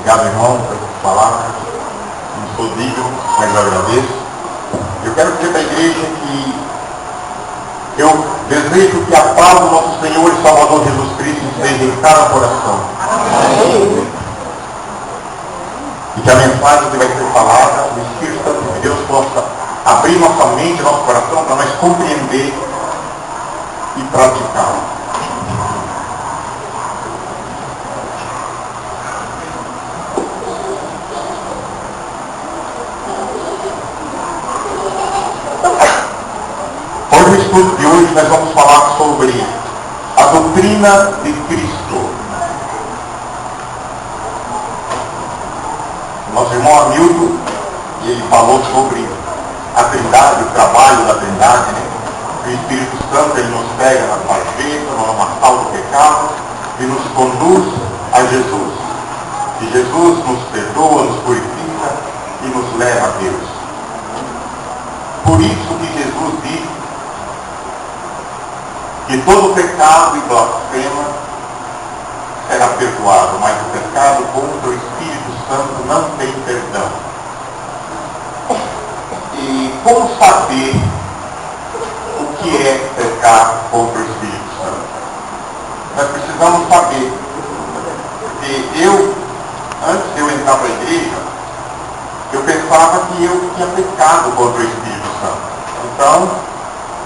Obrigado, irmão, por falar. Não sou digno, mas eu agradeço. Eu quero dizer para a igreja que eu desejo que a paz do nosso Senhor e Salvador Jesus Cristo esteja em cada coração. Amém. E que a mensagem que vai ser falada, o Espírito Santo de Deus possa abrir nossa mente, nosso coração, para nós compreender e praticar. Hoje, no estudo de hoje, nós vamos falar sobre a doutrina de Cristo. Nosso irmão Hamilton, ele falou sobre a Trindade, o trabalho da Trindade, né? O Espírito Santo, ele nos pega na sarjeta, no lamaçal do pecado e nos conduz a Jesus. E Jesus nos perdoa, nos purifica e nos leva a Deus. Por isso que Jesus disse que todo pecado e blasfema será perdoado, mas o pecado contra o Espírito Santo não tem perdão. E como saber o que é pecar contra o Espírito Santo? Nós precisamos saber, porque antes de eu entrar para a igreja, eu pensava que eu tinha pecado contra o Espírito Santo. Então,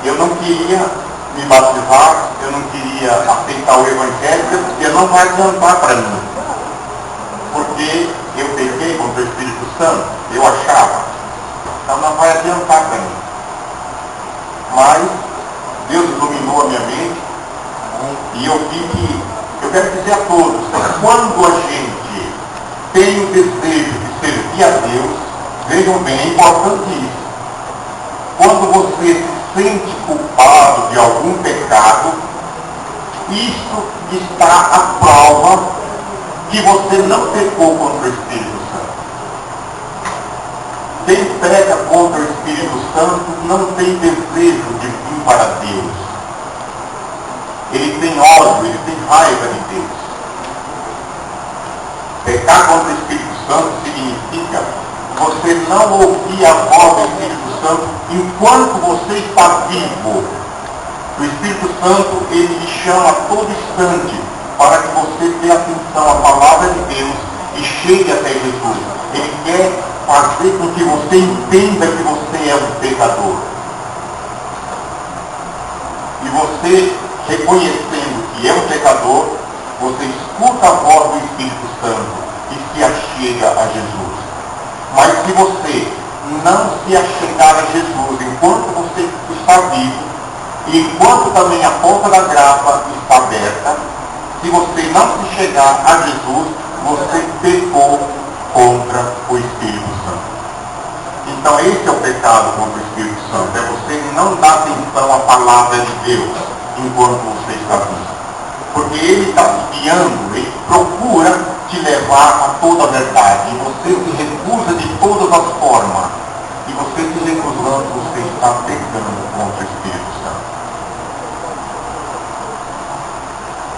eu não queria me batizar, eu não queria aceitar o Evangelho, porque não vai adiantar para mim. Porque eu pequei contra o Espírito Santo, eu achava. Então não vai adiantar para mim. Mas Deus iluminou a minha mente e eu vi que, eu quero dizer a todos, que quando a gente tem o desejo de servir a Deus, vejam bem, é importante isso. Quando você se sente culpado de algum pecado, isso está a prova que você não pecou contra o Espírito Santo. Quem peca contra o Espírito Santo não tem desejo de vir para Deus. Ele tem ódio, ele tem raiva de Deus. Pecar contra o Espírito Santo significa você não ouvir a voz do Espírito Santo enquanto você está vivo. O Espírito Santo, ele lhe chama a todo instante para que você dê atenção à palavra de Deus e chegue até Jesus. Ele quer fazer com que você entenda que você é um pecador. E você, reconhecendo que é um pecador, você escuta a voz do Espírito Santo e se achega a Jesus. Mas se você não se achegar a Jesus enquanto você está vivo, e enquanto também a porta da graça está aberta, se você não se chegar a Jesus, você pecou contra o Espírito Santo. Então esse é o pecado contra o Espírito Santo, é você não dar atenção à palavra de Deus enquanto você está vivo. Porque ele está te guiando, ele procura te levar a toda a verdade. E você se recusa de todas as formas. E você se recusando, você está pecando contra o Espírito Santo.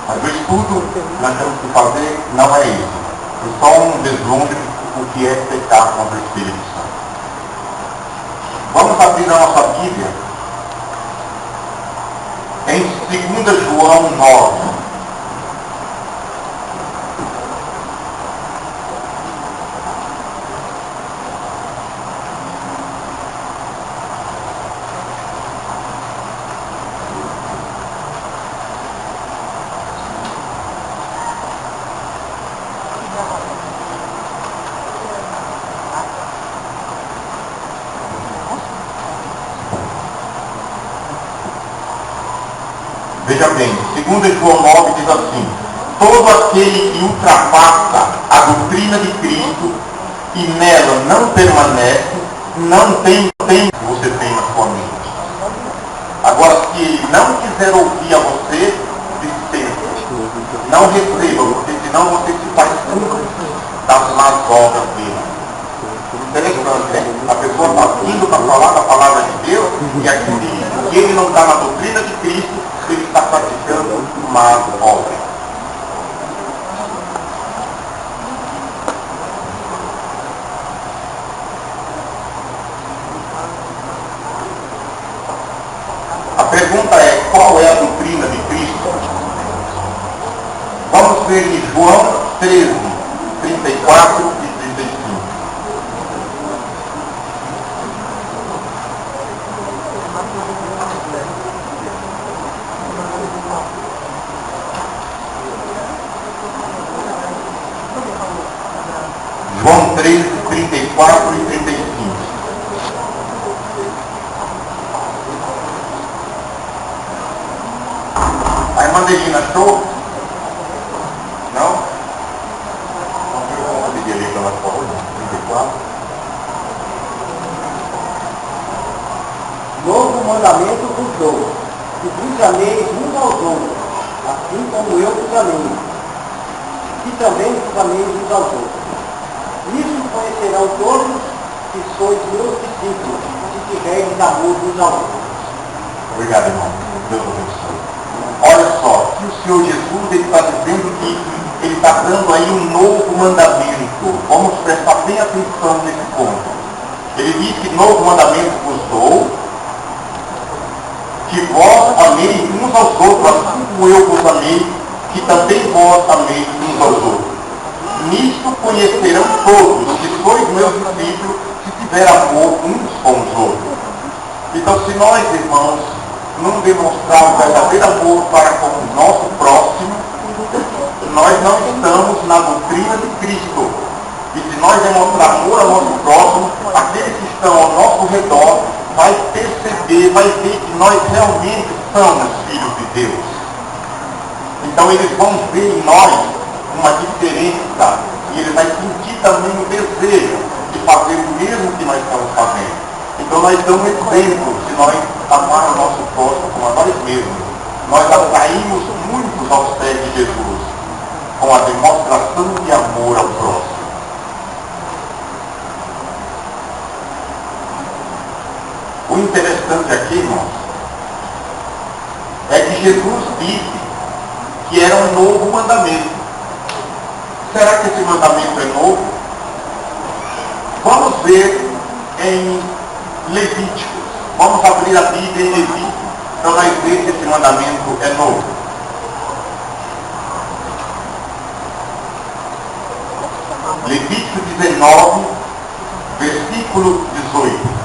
Mas o estudo que nós temos que fazer não é isso. É só um deslumbre do que é pecar contra o Espírito Santo. Vamos abrir a nossa Bíblia em 2 João 9. Veja bem, 2 João 9 diz assim: todo aquele que ultrapassa a doutrina de Cristo e nela não permanece, não tem que você tem na sua mente. Agora, se ele não quiser ouvir a você, dispense. Não receba, porque senão você se faz cúmplice das más obras dele. Interessante, né? A pessoa está vindo para falar da palavra de Deus e aqui diz que ele não está na doutrina de Cristo, ele está praticando más obras. 34 e 35. João 13, 34 e 35. A irmã Delina achou? Não? Não conseguia ler pela fora. 34. Novo mandamento vos dou, que vos ameis uns aos outros, assim como eu vos amei, e também vos ameis uns aos outros. Nisso conhecerão todos que sois meus discípulos, se tiverdes amor uns aos outros. Obrigado, irmão. Deus abençoe. Olha só, que o Senhor Jesus está dizendo que ele está dando aí um novo mandamento. Vamos prestar bem atenção nesse ponto. Ele diz que novo mandamento vos dou, que vós ameis uns aos outros, assim como eu vos amei, que também vós ameis uns aos outros. Nisto conhecerão todos que sois meus discípulos, se tiver amor uns com os outros. Então, se nós, irmãos, não demonstrarmos verdadeiro amor para com o nosso próximo, nós não estamos na doutrina de Cristo. E se nós demonstrarmos amor ao nosso próximo, aqueles que estão ao nosso redor vai perceber, vai ver que nós realmente somos filhos de Deus. Então eles vão ver em nós uma diferença e ele vai sentir também o desejo de fazer o mesmo que nós estamos fazendo. Então nós damos exemplo se nós amarmos o nosso próximo como a nós mesmos. Nós atraímos muitos aos pés de Jesus com a demonstração de amor ao próximo. O interessante aqui, irmãos, é que Jesus disse que era um novo mandamento. Será que esse mandamento é novo? Vamos ver em Levítico. Vamos abrir a Bíblia em Levítico para nós ver se esse mandamento é novo. Levítico 19, versículo 18.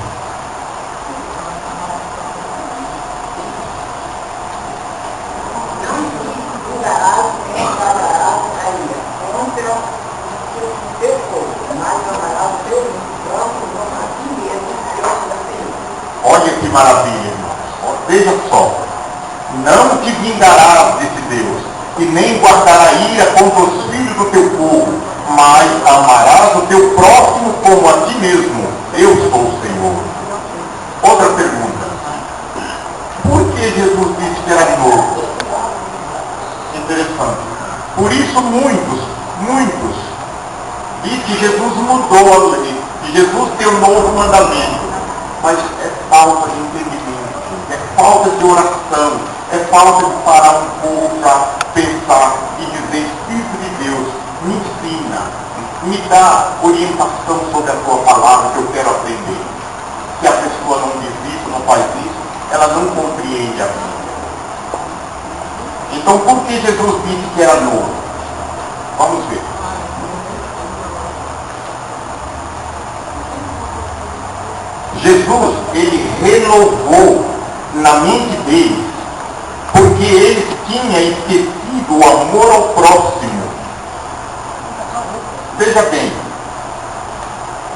Olha que maravilha, irmãos. Veja só. Não te vingarás desse Deus, e nem guardará ira contra os filhos do teu povo, mas amarás o teu próximo como a ti mesmo. Eu sou o Senhor. Outra pergunta. Por que Jesus disse que era novo? Interessante. Por isso muitos dizem que Jesus mudou a lei, que Jesus tem um novo mandamento. Mas é falta de entendimento, é falta de oração, é falta de parar um pouco para pensar e dizer: Espírito de Deus, me ensina, me dá orientação sobre a tua palavra que eu quero aprender. Se a pessoa não diz isso, não faz isso, ela não compreende a Bíblia. Então, por que Jesus disse que era novo? Vamos ver. Jesus, ele renovou na mente deles, porque eles tinham esquecido o amor ao próximo. Veja bem,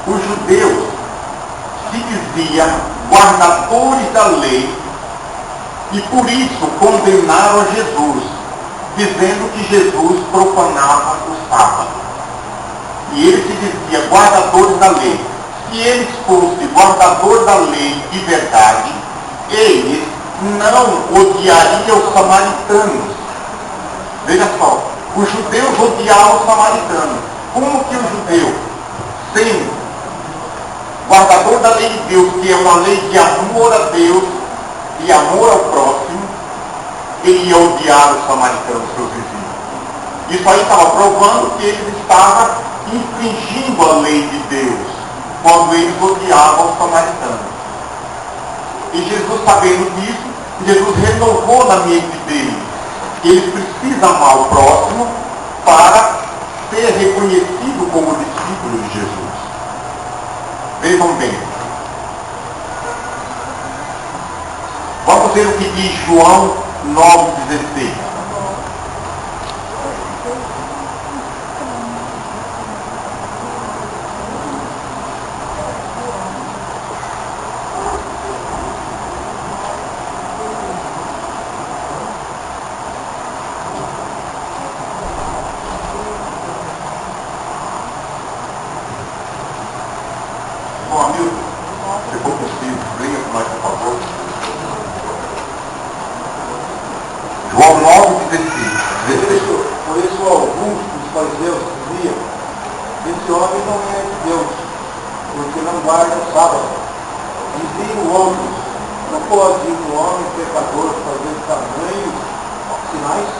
os judeus se diziam guardadores da lei e por isso condenaram Jesus, dizendo que Jesus profanava o sábado. E ele se dizia guardadores da lei. Se eles fossem guardadores da lei de verdade, eles não odiariam os samaritanos. Veja só, os judeus odiavam os samaritanos. Como que o judeu, sendo guardador da lei de Deus, que é uma lei de amor a Deus e amor ao próximo, ele ia odiar os samaritanos, seus vizinhos? Isso aí estava provando que eles estavam infringindo a lei de Deus quando eles odiavam os samaritanos. E Jesus, sabendo disso, Jesus renovou na mente deles que eles precisam amar o próximo para ser reconhecido como discípulo de Jesus. Vejam bem. Vamos ver o que diz João 9,16. Bom, amigo, se for possível, leia com nós, por favor. João 9,16. Por isso alguns dos fariseus diziam: esse homem não é de Deus, porque não guarda o sábado. Diziam outros: não pode um homem pecador fazer tamanhos sinais?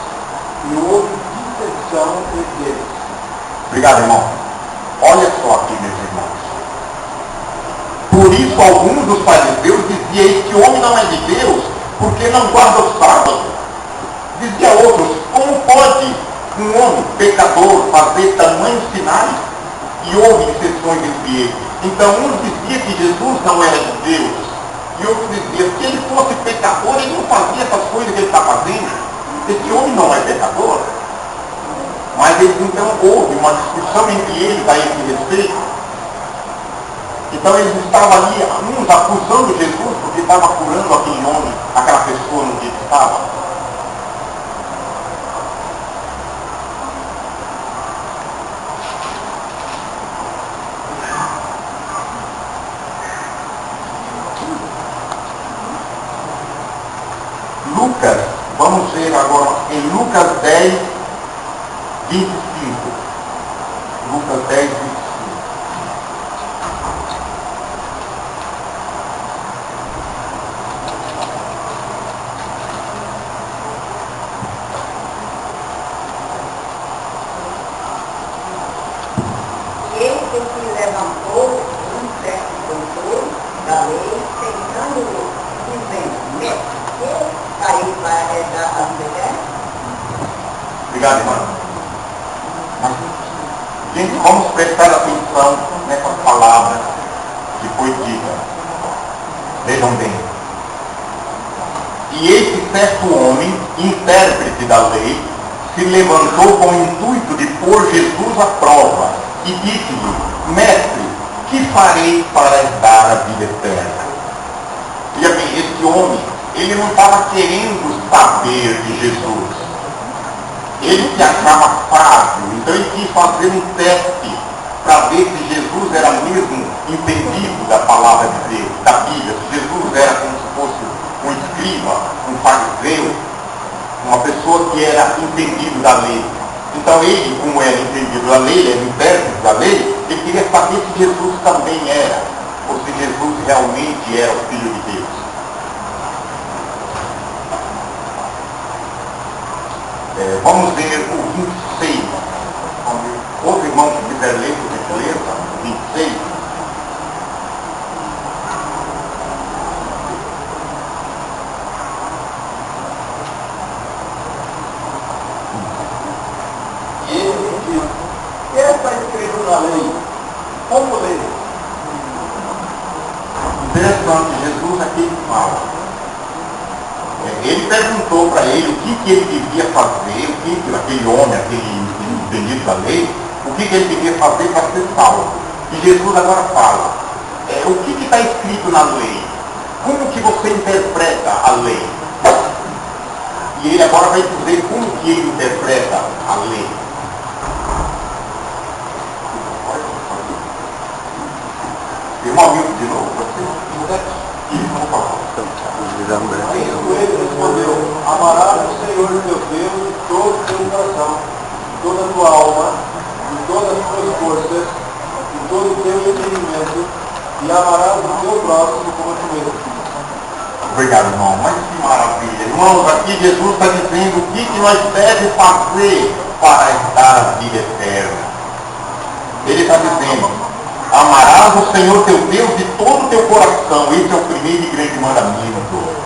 E houve dissensão entre eles. Obrigado, irmão. Olha só aqui, meus irmãos. Por isso alguns dos fariseus diziam: esse homem não é de Deus, porque não guarda o sábado. Dizia outros: como pode um homem pecador fazer tamanhos sinais? E houve dissensões entre eles. Então uns diziam que Jesus não era de Deus, e outros diziam que se ele fosse pecador, ele não fazia essas coisas que ele está fazendo. Esse homem não é pecador. Mas então houve uma discussão entre eles a esse respeito. Então eles estavam ali, uns acusando Jesus porque estava curando aquele homem, aquela pessoa no dia que estava. Lucas, vamos ver agora em Lucas 10, 25. Lucas 10, 25. Ele se levantou um certo doutor da lei, tentando-lhe, dizendo: mestre, que farei para herdar a vida eterna? Obrigado, irmão. Mas, gente, vamos prestar atenção nessas palavras que foi dita. Vejam bem. E esse certo homem, intérprete da lei, se levantou com o intuito de pôr Jesus à prova e disse-lhe: mestre, que farei para herdar a vida eterna? Veja bem, esse homem, ele não estava querendo saber de Jesus. Ele se achava fácil, então ele quis fazer um teste para ver se Jesus era mesmo entendido da palavra de Deus, da Bíblia, se Jesus era como se fosse um escriba, um fariseu, uma pessoa que era entendido da lei. Então ele, como era entendido da lei, ele era intérprete da lei, ele queria saber se Jesus também era, ou se Jesus realmente era o Filho de Deus. Vamos ver o 26. Outro irmão que quiser ler, por gentileza, 26. E ele disse: que está escrito na lei? Como ler? Interessante, Jesus aqui fala. Ele perguntou para ele o que ele devia fazer, o que aquele homem, aquele entendido da lei, o que ele devia fazer para ser salvo. E Jesus agora fala: o que está escrito na lei? Como que você interpreta a lei? E ele agora vai dizer como que ele interpreta a lei. Irmão Milton, de novo, você? Por favor. Aí ele respondeu: amarás o Senhor teu Deus de todo o teu coração, de toda a tua alma, de todas as tuas forças, de todo o teu entendimento, e amarás o teu próximo como a ti mesmo. Obrigado, irmão. Mas que maravilha. Irmãos, aqui Jesus está dizendo o que nós devemos fazer para herdar a vida eterna. Ele está dizendo: amarás o Senhor teu Deus de todo o teu coração. Esse é o primeiro e grande mandamento.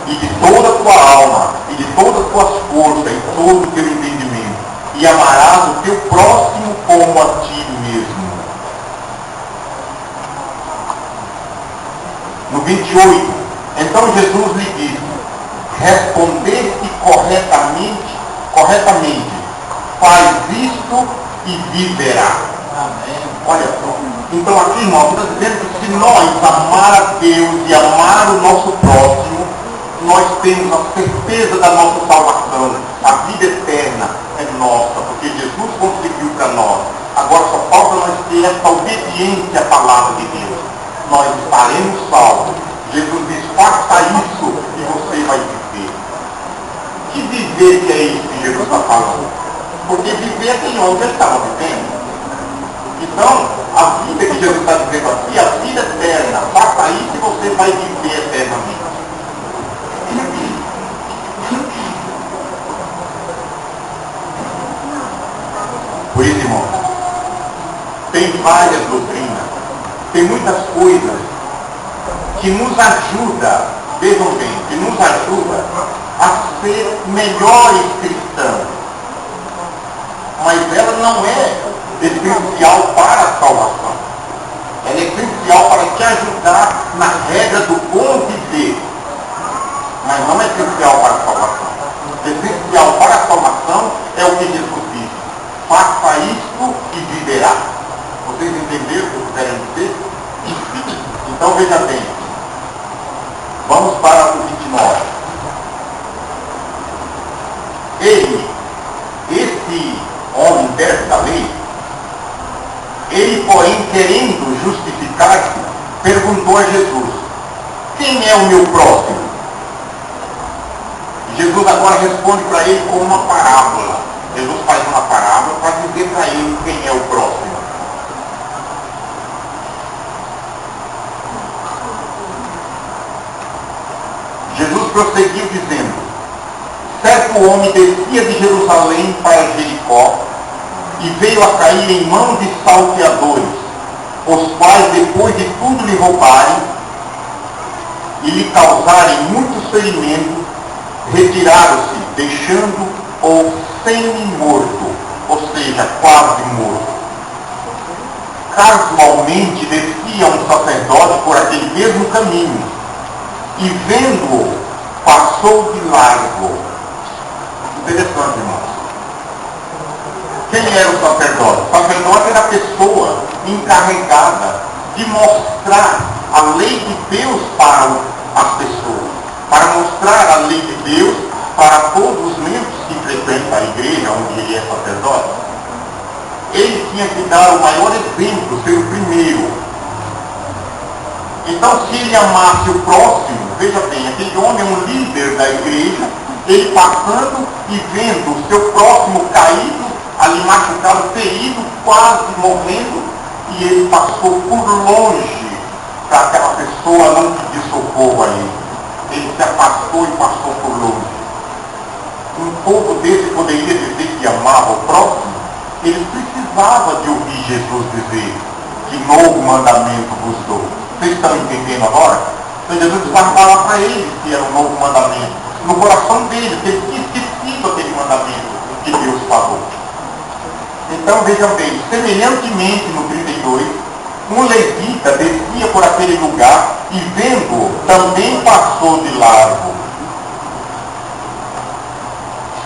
E de toda a tua alma, e de todas as tuas forças, e todo o teu entendimento. e amarás o teu próximo como a ti mesmo. No 28, então Jesus lhe disse: respondeste corretamente, faz isto e viverá. Amém. Olha só. Então aqui, irmão, está dizendo que se nós amar a Deus e amar o nosso próximo, nós temos a certeza da nossa salvação. A vida eterna é nossa, porque Jesus conseguiu para nós. Agora só falta nós ter essa obediência à palavra de Deus. Nós estaremos salvos. Jesus diz: faça isso e você vai viver. Que viver que é isso que Jesus está falando? Porque viver é aquele homem que ele estava vivendo. Então, a vida que Jesus está dizendo aqui, a vida eterna, faça isso e você vai viver eternamente. Por isso, irmão, tem várias doutrinas, tem muitas coisas que nos ajudam, vejam bem, que nos ajuda a ser melhores cristãos. Mas ela não é essencial para a salvação. Ela é essencial para te ajudar na regra do bom viver. Mas não é essencial para a salvação. Essencial para a salvação é o que Jesus disse: faça isto e viverá. Vocês entenderam o que eu quero dizer? Então veja bem. Vamos para o 29. Esse homem perto da lei, ele, porém, querendo justificar-se, perguntou a Jesus: quem é o meu próximo? E Jesus agora responde para ele com uma parábola. Jesus faz uma parábola para dizer para ele quem é o próximo. Jesus prosseguiu dizendo: certo homem descia de Jerusalém para Jericó e veio a cair em mãos de salteadores, os quais, depois de tudo lhe roubarem e lhe causarem muitos ferimentos, retiraram-se, deixando-o semi-morto, ou seja, quase morto. Casualmente descia um sacerdote por aquele mesmo caminho e, vendo-o, passou de largo. Interessante, irmãos. Quem era o sacerdote? O sacerdote era a pessoa encarregada de mostrar a lei de Deus para as pessoas, para mostrar a lei de Deus para todos os membros que frequentam a igreja onde ele é sacerdote. Ele tinha que dar o maior exemplo, ser o primeiro. Então, se ele amasse o próximo, veja bem, aquele homem é um líder da igreja, ele passando e vendo o seu próximo caído, ali machucado, ferido, quase morrendo, e ele passou por longe para aquela pessoa não pedir socorro a ele. Ele se afastou e passou por longe. Um povo desse poderia dizer que amava o próximo? Ele precisava de ouvir Jesus dizer: que novo mandamento vos dou. Vocês estão entendendo agora? Então Jesus vai falar para ele que era um novo mandamento. No coração dele, ele tinha esquecido aquele mandamento que Deus falou. Então vejam bem, semelhantemente no 32, um levita descia por aquele lugar e, vendo, também passou de largo.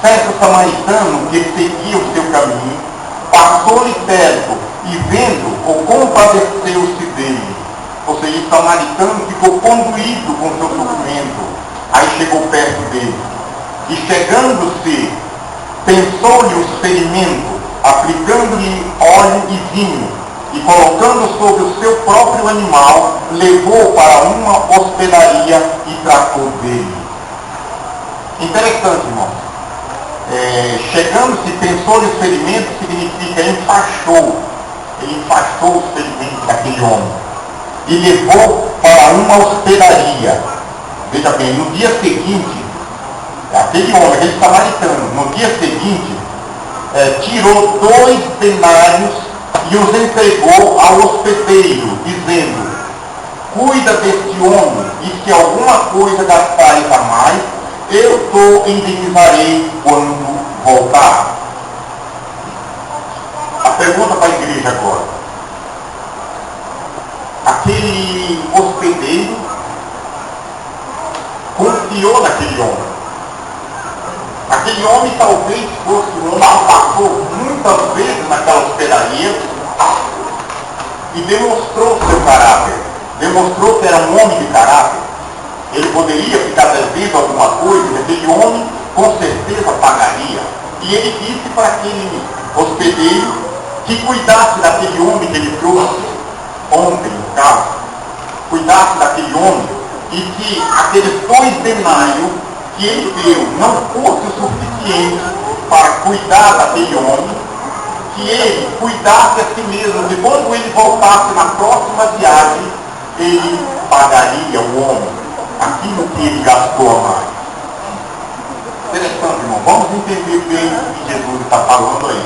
Certo samaritano que seguia o seu caminho, passou-lhe perto e, vendo-o, compadeceu-se dele. Ou seja, o samaritano ficou conduído com seu sofrimento. Aí chegou perto dele. E chegando-se, pensou-lhe o ferimento, aplicando-lhe óleo e vinho, e colocando sobre o seu próprio animal, levou para uma hospedaria e tratou dele. Interessante, irmão. Chegando-se, pensou-lhe o ferimento, significa enfaixou. Ele enfaixou os ferimentos daquele homem e levou para uma hospedaria. Veja bem, no dia seguinte, aquele homem, aquele samaritano, no dia seguinte, tirou 2 denários e os entregou ao hospedeiro, dizendo: cuida deste homem, e se alguma coisa gastares a mais, eu te indenizarei quando voltar. A pergunta para a igreja agora. Aquele hospedeiro confiou naquele homem. Aquele homem talvez fosse um homem que passou muitas vezes naquela hospedaria e demonstrou seu caráter. Demonstrou que era um homem de caráter. Ele poderia ficar devendo alguma coisa, e aquele homem com certeza pagaria. E ele disse para aquele hospedeiro que cuidasse daquele homem que ele trouxe ontem, no caso. Cuidasse daquele homem e que aqueles 2 denários que ele deu não fosse o suficiente para cuidar daquele homem, que ele cuidasse a si mesmo, e quando ele voltasse na próxima viagem, ele pagaria o homem aquilo que ele gastou a mais. Interessante, irmão. Vamos entender bem o que Jesus está falando aí.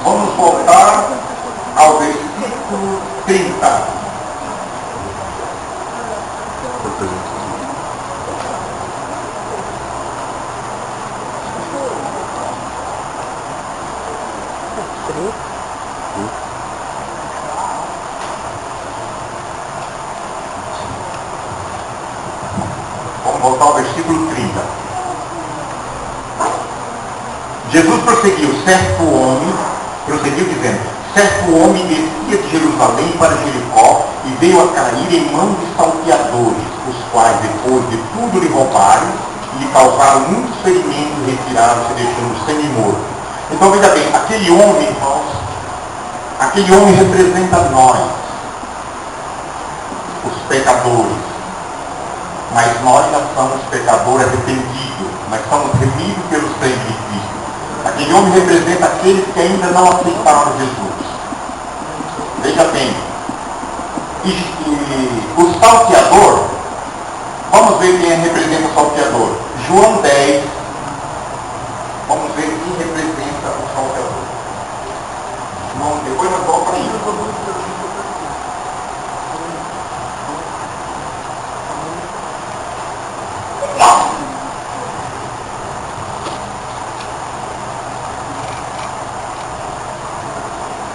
Vamos voltar ao versículo 30. Vamos voltar ao versículo 30. Jesus prosseguiu dizendo, certo homem descia de Jerusalém para Jericó e veio a cair em mãos de salteadores, os quais, depois de tudo lhe roubaram e lhe causaram muitos ferimentos, retiraram-se, deixando-o semi-morto. Então, veja bem, aquele homem, irmãos, aquele homem representa nós, os pecadores. Mas nós já somos pecadores arrependidos, nós somos remidos pelo sangue de Cristo. Aquele homem representa aqueles que ainda não aceitaram Jesus. Veja bem, o salteador, vamos ver quem representa o salteador. João 10, vamos ver quem representa o salteador. João, depois nós voltamos para isso.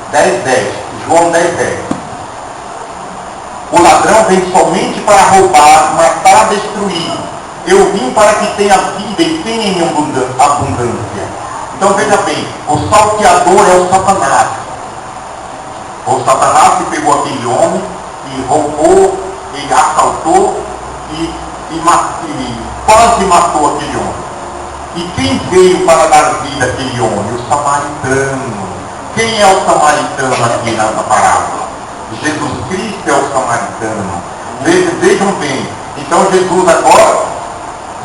10:10, João 10:10. O ladrão vem somente para roubar, matar, destruir. Eu vim para que tenha vida e tenha em abundância. Então veja bem, o salteador é o Satanás. O Satanás que pegou aquele homem e roubou, e assaltou e quase matou aquele homem. E quem veio para dar vida àquele homem? O samaritano. Quem é o samaritano aqui nessa parábola? Jesus Cristo é o samaritano. Vejam bem. Então Jesus agora,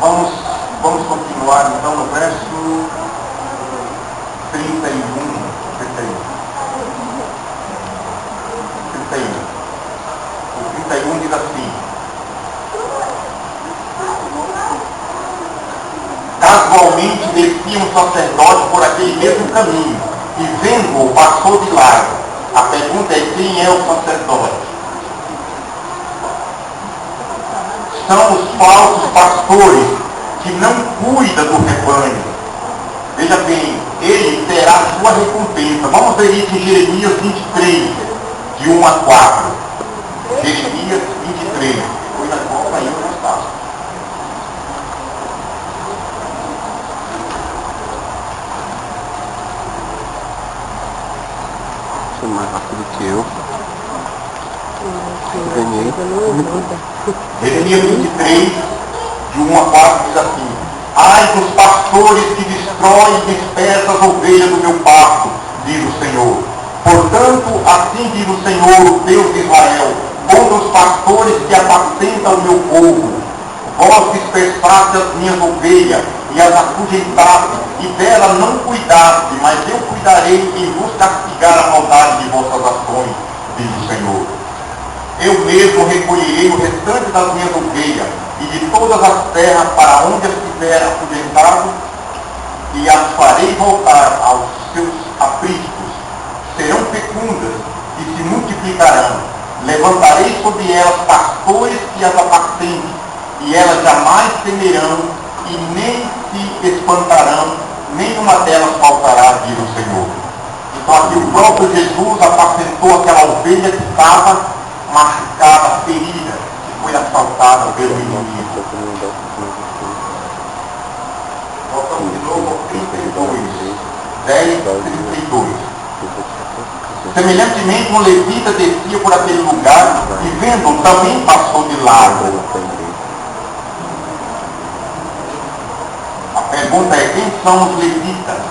vamos continuar então no verso 31. O 31 diz assim. Casualmente descia um sacerdote por aquele mesmo caminho e vendo-o passou de largo. A pergunta é: quem é o sacerdote? São os falsos pastores que não cuidam do rebanho. Veja bem, ele terá sua recompensa. Vamos ver isso em Jeremias 23, de 1 a 4. Jeremias 23. Depois nós vamos para aí onde está. Mais rápido que eu. Ganhei. Jeremias 23, de 1 a 4, diz assim: ai dos pastores que destroem e dispersam as ovelhas do meu pasto, diz o Senhor. Portanto, assim diz o Senhor, o Deus de Israel, contra os pastores que apacentam o meu povo. Vós dispersaste as minhas ovelhas e as afugentaste, e dela não cuidaste, mas eu cuidarei em vos castigar a maldade de vossas ações, diz o Senhor. Eu mesmo recolherei o restante das minhas ovelhas e de todas as terras para onde as tiver afugentado, e as farei voltar aos seus apriscos. Serão fecundas e se multiplicarão. Levantarei sobre elas pastores que as apacentem, e elas jamais temerão e nem se espantarão, nenhuma delas faltará, diz o Senhor. Então aqui o próprio Jesus apacentou aquela ovelha que estava machucada, ferida, que foi assaltada pelo inimigo. Voltamos de novo ao 32, 10, 32. Semelhantemente, um levita descia por aquele lugar e vendo, também passou de largo. A pergunta é, quem são os levitas?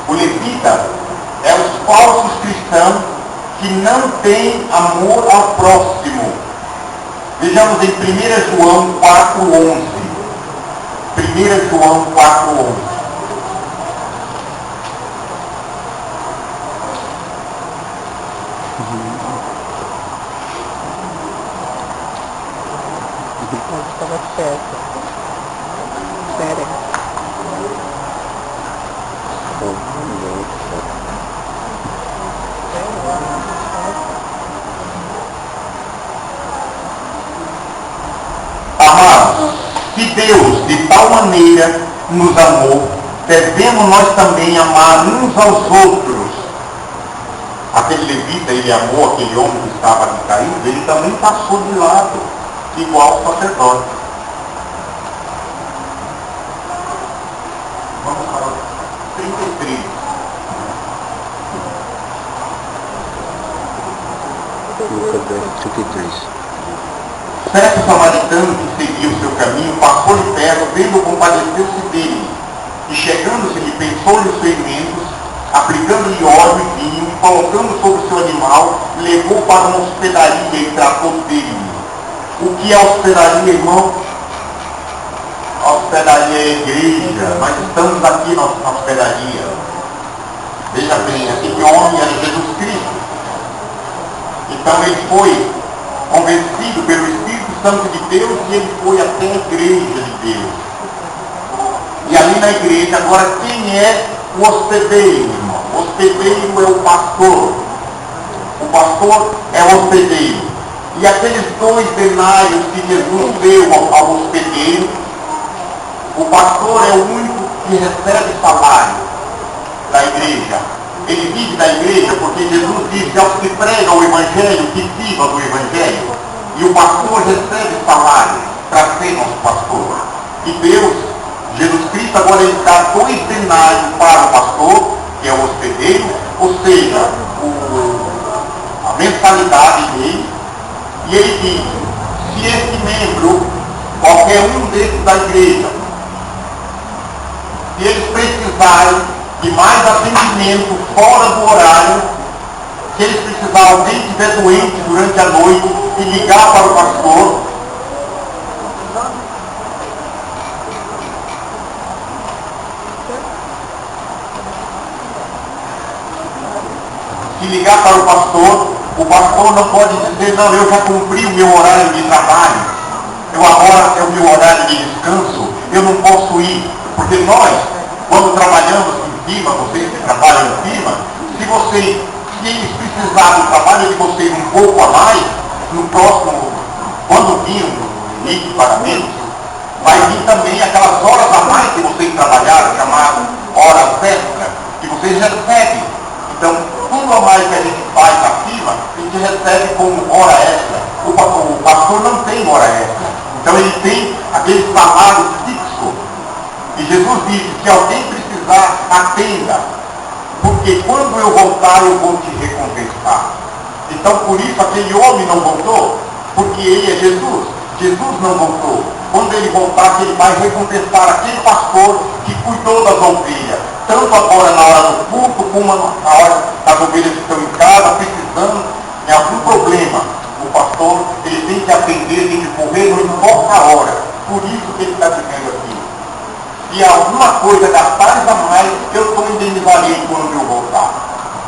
O levita é os falsos cristãos que não têm amor ao próximo. Vejamos em 1 João 4,11. 1 João 4,11. Estava certo. Sério. Amados, se Deus de tal maneira nos amou, devemos nós também amar uns aos outros. Aquele levita, ele amou aquele homem que estava ali caído, ele também passou de lado, igual o sacerdote. Vamos para o 33. Lucas 10:33. Certo samaritano que seguia o seu caminho passou-lhe perto, vendo, compadeceu-se dele, e chegando-se-lhe, pensou-lhe os ferimentos, aplicando-lhe óleo e vinho, e colocando sobre o seu animal, levou para uma hospedaria e tratou dele. O que é hospedaria, irmão? A hospedaria é a igreja. Nós estamos aqui na hospedaria. Veja bem, aquele homem era Jesus Cristo. Então ele foi convencido pelo Espírito Santo de Deus e ele foi até a igreja de Deus. E ali na igreja, agora quem é o hospedeiro, irmão? O hospedeiro é o pastor. O pastor é o hospedeiro. E aqueles 2 denários que Jesus deu ao hospedeiro, o pastor é o único que recebe salário da igreja. Ele vive da igreja porque Jesus diz aos que pregam o Evangelho, que vivam do Evangelho. E o pastor recebe salário para ser nosso pastor. E Deus, Jesus Cristo, agora ele dá 2 denários para o pastor, que é o hospedeiro, ou seja, a mensalidade dele. E ele diz, se esse membro, qualquer um desses da igreja, se eles precisarem de mais atendimento fora do horário, se eles precisarem, alguém estiver doente durante a noite, e ligar para o pastor, o pastor não pode dizer, não, eu já cumpri o meu horário de trabalho, agora é o meu horário de descanso, eu não posso ir, porque nós, quando trabalhamos em firma, vocês que trabalham em firma, se eles precisarem do trabalho de vocês um pouco a mais, no próximo, quando vir o limite de pagamento, vai vir também aquelas horas a mais que vocês trabalharam, chamadas horas extras, que vocês recebem. Então, tudo a mais que a gente faz na firma, a gente recebe como hora extra. O pastor não tem hora extra. Então ele tem aquele salário fixo. E Jesus disse, se alguém precisar, atenda. Porque quando eu voltar, eu vou te recompensar. Então por isso aquele homem não voltou, porque ele é Jesus. Jesus não voltou. Quando ele voltar, ele vai recompensar aquele pastor que cuidou das ovelhas. Tanto agora na hora do culto, como na hora das ovelhas que estão em casa, precisando de algum problema. O pastor, ele tem que atender, tem que correr, não importa a hora. Por isso que ele está dizendo aqui. Se alguma coisa gastar a mais, eu estou indenizarei quando eu voltar.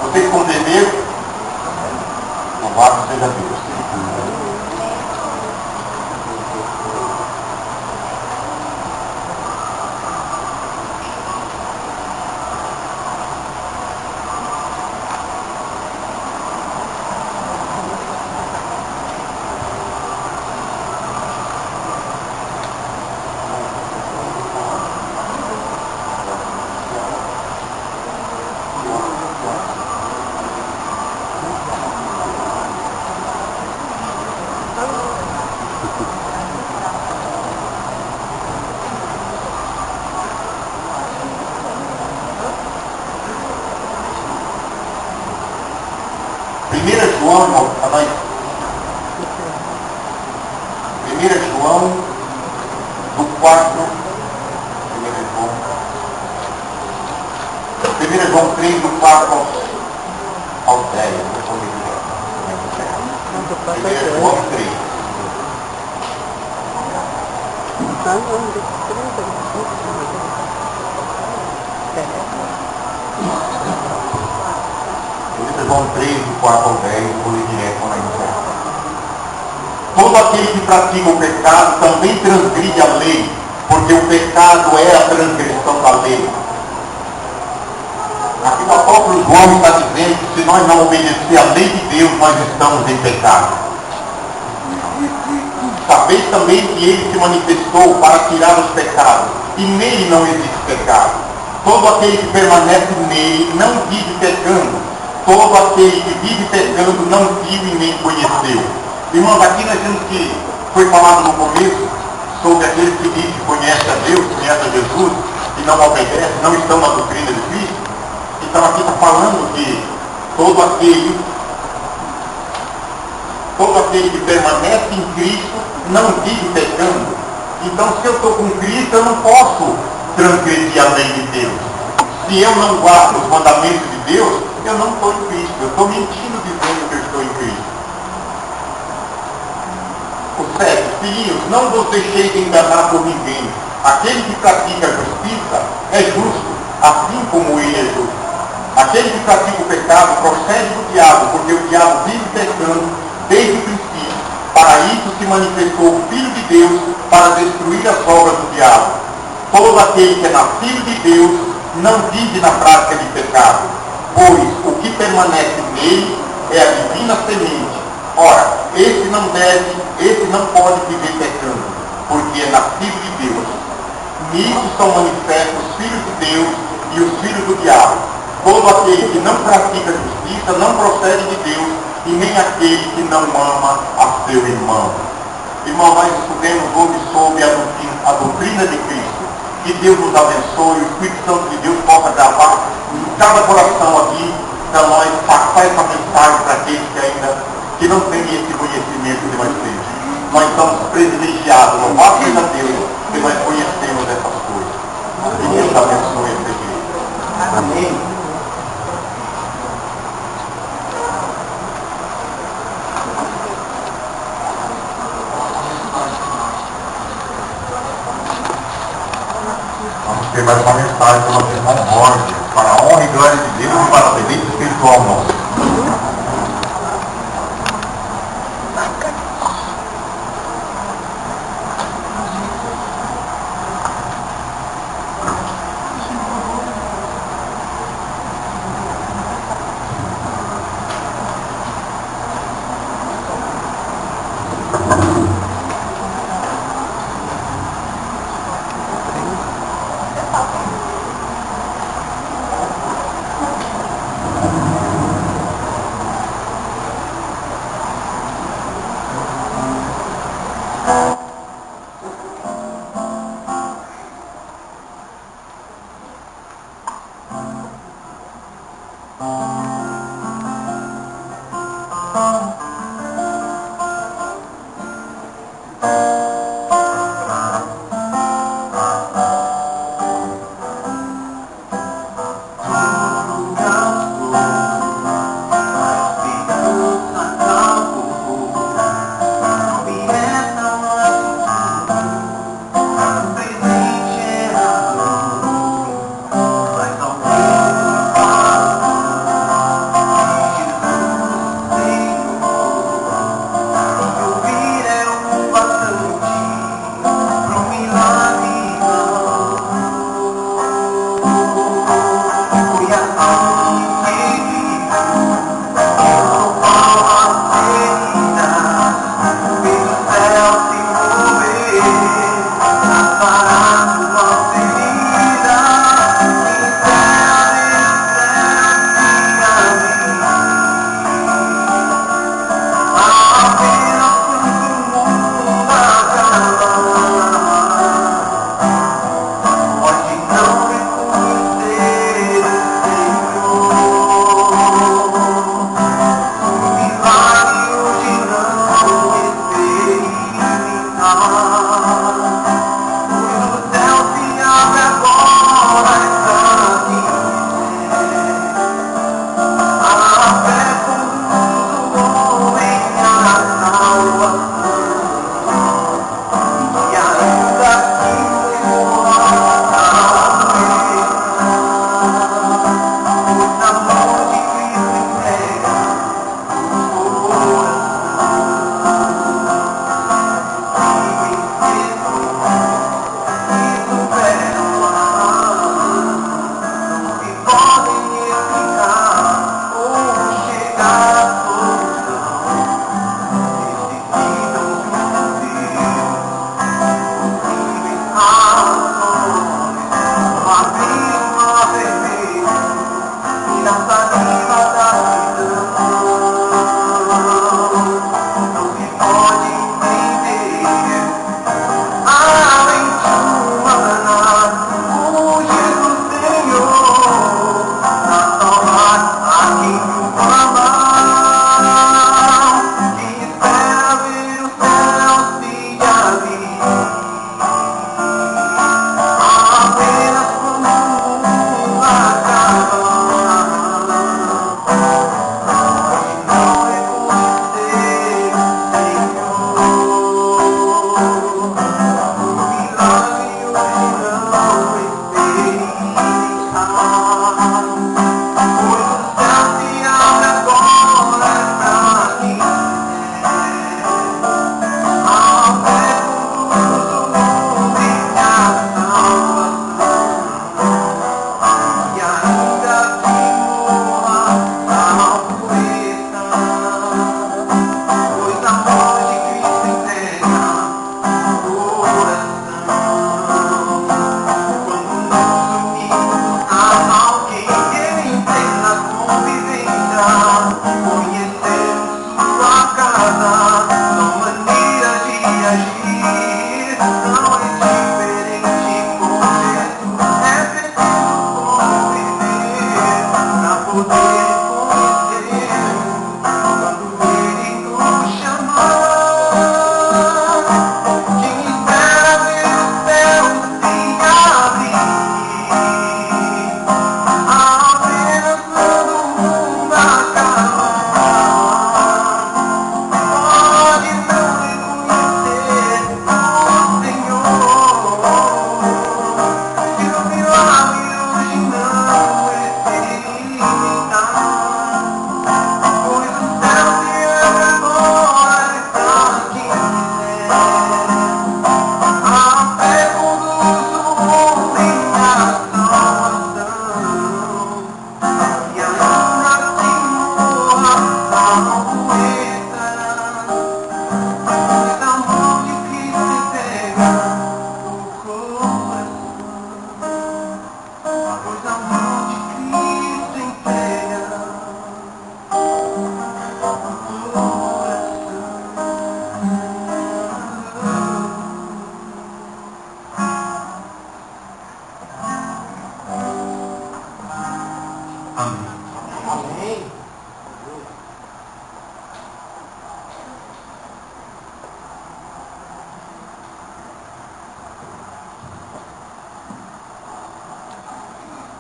Vocês compreenderam? Louvado seja Deus. 4, 1 João 3, do 4 ao 10, vou correr direto. 1 João 3. João 3, do 4 ao 10, vou ler direto na internet. Todo aquele que pratica o pecado também transgride a lei, porque o pecado é a transgressão da lei. Aqui o apóstolo João está dizendo que se nós não obedecer à lei de Deus, nós estamos em pecado. Sabeis também que ele se manifestou para tirar os pecados, e nele não existe pecado. Todo aquele que permanece nele não vive pecando. Todo aquele que vive pecando não vive e nem conheceu. Irmãos, aqui nós temos que, foi falado no começo, sobre aqueles que dizem que conhecem a Deus, conhecem a Jesus, e não obedecem, não estão na doutrina de Cristo. Então aqui está falando que todo aquele que permanece em Cristo não vive pecando. Então se eu estou com Cristo, eu não posso transgredir a lei de Deus. Se eu não guardo os mandamentos de Deus, eu não estou em Cristo. Eu estou mentindo dizendo que eu estou em Cristo. O 7, filhinhos, não vos deixeis enganar por ninguém. Aquele que pratica a justiça é justo, assim como ele é justo. Aquele que pratica o pecado procede do diabo, porque o diabo vive pecando desde o princípio. Para isso se manifestou o Filho de Deus, para destruir as obras do diabo. Todo aquele que é nascido de Deus não vive na prática de pecado, pois o que permanece nele é a divina semente. Ora, esse não pode viver pecando, porque é nascido de Deus. Nisso são manifestos os filhos de Deus e os filhos do diabo. Todo aquele que não pratica justiça não procede de Deus, e nem aquele que não ama a seu irmão. Irmão, nós estudemos hoje sobre a doutrina de Cristo. Que Deus nos abençoe, o Espírito Santo de Deus possa gravar em cada coração aqui, para nós passar essa mensagem para aqueles que não têm esse conhecimento que nós temos. Nós estamos privilegiados, louvado seja Deus, que nós conhecemos essas coisas. Que Deus abençoe essa igreja. Amém. Tem mais uma mensagem para o irmão Borges, para a honra e glória de Deus e para a delícia espiritual nossa.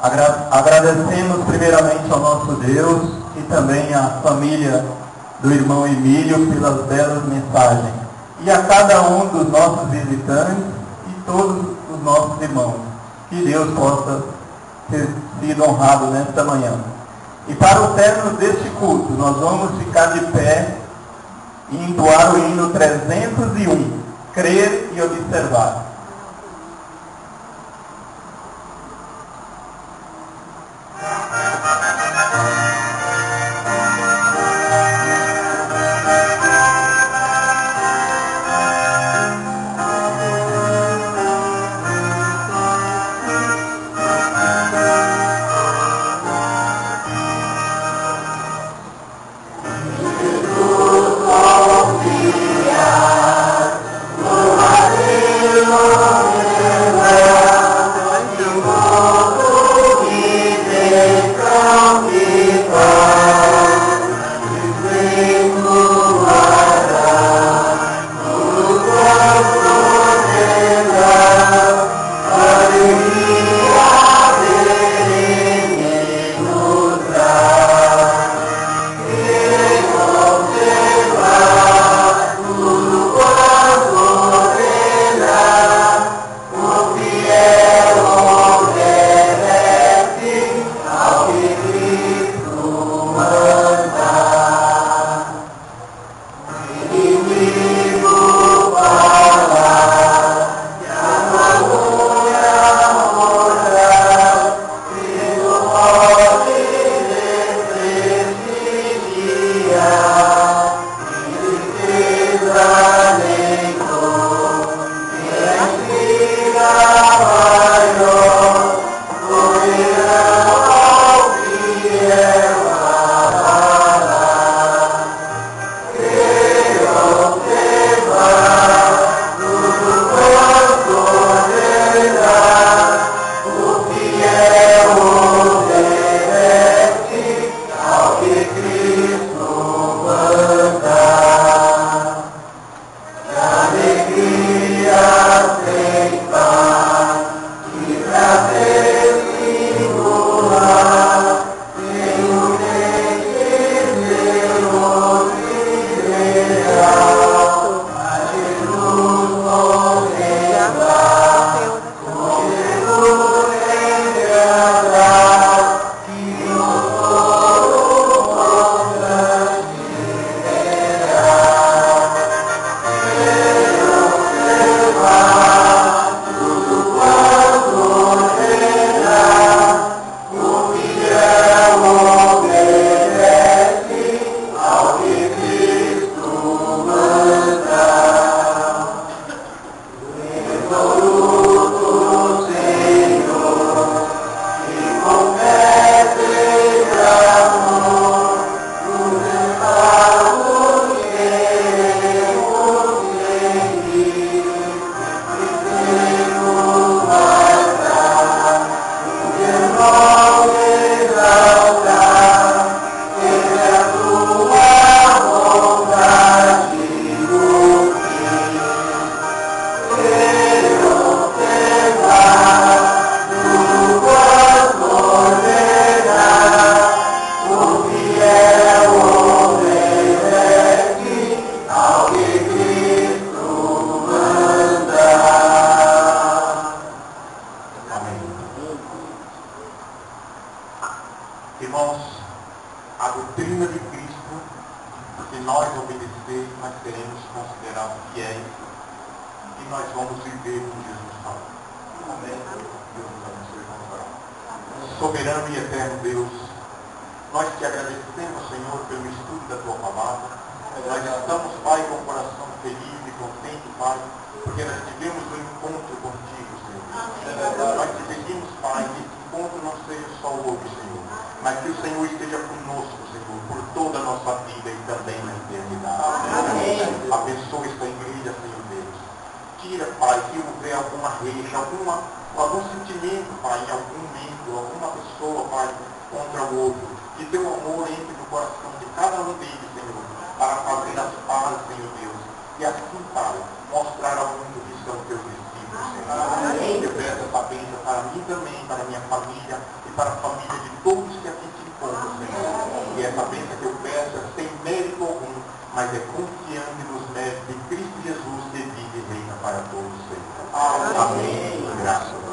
Agradecemos primeiramente ao nosso Deus e também à família do irmão Emílio pelas belas mensagens. E a cada um dos nossos visitantes e todos os nossos irmãos. Que Deus possa ter sido honrado nesta manhã. E para o término deste culto, nós vamos ficar de pé e entoar o hino 301, Crer e Observar. Irmãos, a doutrina de Cristo, se nós obedecer, nós seremos considerados fiéis e nós vamos viver com Jesus falou. Amém. Deus nos abençoe e vamos orar. Soberano e eterno Deus, nós te agradecemos, Senhor, pelo estudo da tua palavra. Nós estamos, Pai, com o coração feliz e contente, Pai, porque nós tivemos um encontro contigo, Senhor. Nós te pedimos, Pai, que esse encontro não seja só hoje, Senhor, mas que o Senhor esteja conosco, Senhor, por toda a nossa vida e também na eternidade. Amém. Abençoa esta igreja, Senhor Deus. Tira, Pai, que houver alguma reixa, algum sentimento, Pai, em algum membro, alguma pessoa, Pai, contra o outro. Que teu amor entre no coração de cada um deles, Senhor, para fazer as pazes, Senhor Deus. E assim, Pai, mostrar ao mundo que são teus discípulos, Senhor. Eu peço essa bênção para mim também, para minha família e peça sem mérito algum, mas é confiante nos méritos de Cristo Jesus que vive e reina para todos sempre. Amém. Graças a Deus.